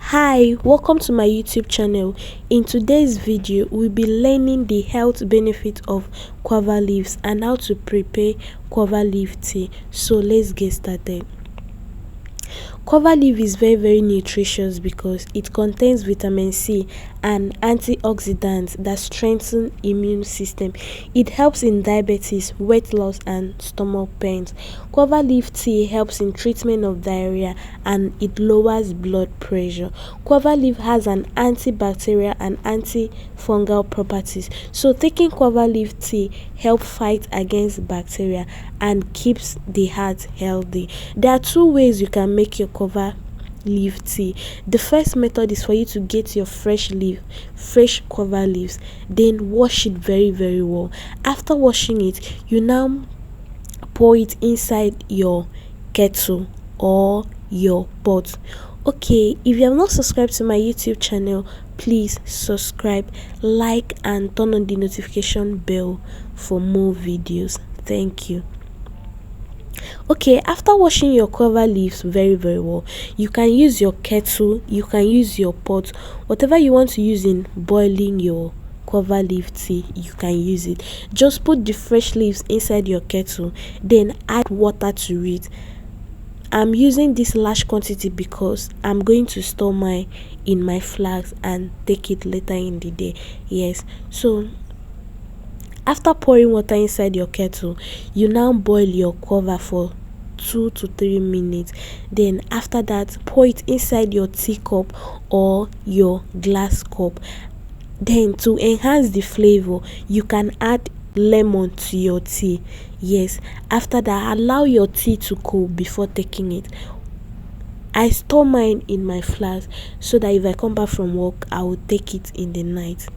Hi, welcome to my YouTube channel. In today's video, we'll be learning the health benefits of guava leaves and how to prepare guava leaf tea. So let's get started. Guava leaf is very nutritious because it contains vitamin C and antioxidants that strengthen immune system. It helps in diabetes, weight loss and stomach pains. Guava leaf tea helps in treatment of diarrhea and it lowers blood pressure. Guava leaf has an antibacterial and antifungal properties. So taking guava leaf tea helps fight against bacteria and keeps the heart healthy. There are two ways you can make your guava leaf tea. The first method is for you to get your fresh guava leaves, then wash it very well. After washing it, you now pour it inside your kettle or your pot. Okay, if you have not subscribed to my YouTube channel, please subscribe, like and turn on the notification bell for more videos. Thank you. Okay, after washing your guava leaves very well, you can use your kettle, you can use your pot, whatever you want to use in boiling your guava leaf tea, you can use it. Just put the fresh leaves inside your kettle, then add water to it. I'm using this large quantity because I'm going to store mine in my flask and take it later in the day. Yes, so after pouring water inside your kettle, you now boil your guava for 2 to 3 minutes. Then after that, pour it inside your teacup or your glass cup. Then to enhance the flavor, you can add lemon to your tea. Yes, after that, allow your tea to cool before taking it. I store mine in my flask so that if I come back from work, I will take it in the night.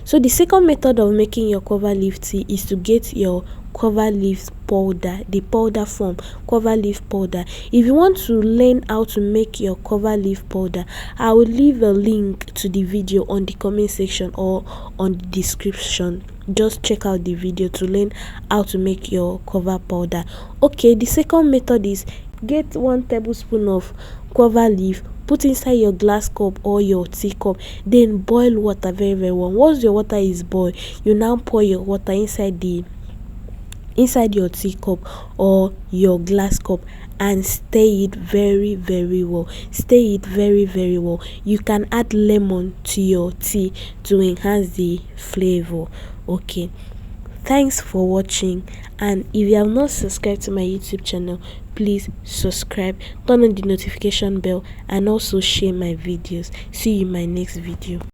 So the second method of making your guava leaf tea is to get your guava leaf powder, the powder form, guava leaf powder. If you want to learn how to make your guava leaf powder, I will leave a link to the video on the comment section or on the description. Just check out the video to learn how to make your guava powder. Okay, the second method is get 1 tablespoon of guava leaf, put inside your glass cup or your teacup, then boil water very well. Once your water is boiled, you now pour your water inside your teacup or your glass cup and stir it very well. Stir it very well. You can add lemon to your tea to enhance the flavor. Okay, thanks for watching, and if you have not subscribed to my YouTube channel, please subscribe, turn on the notification bell and also share my videos. See you in my next video.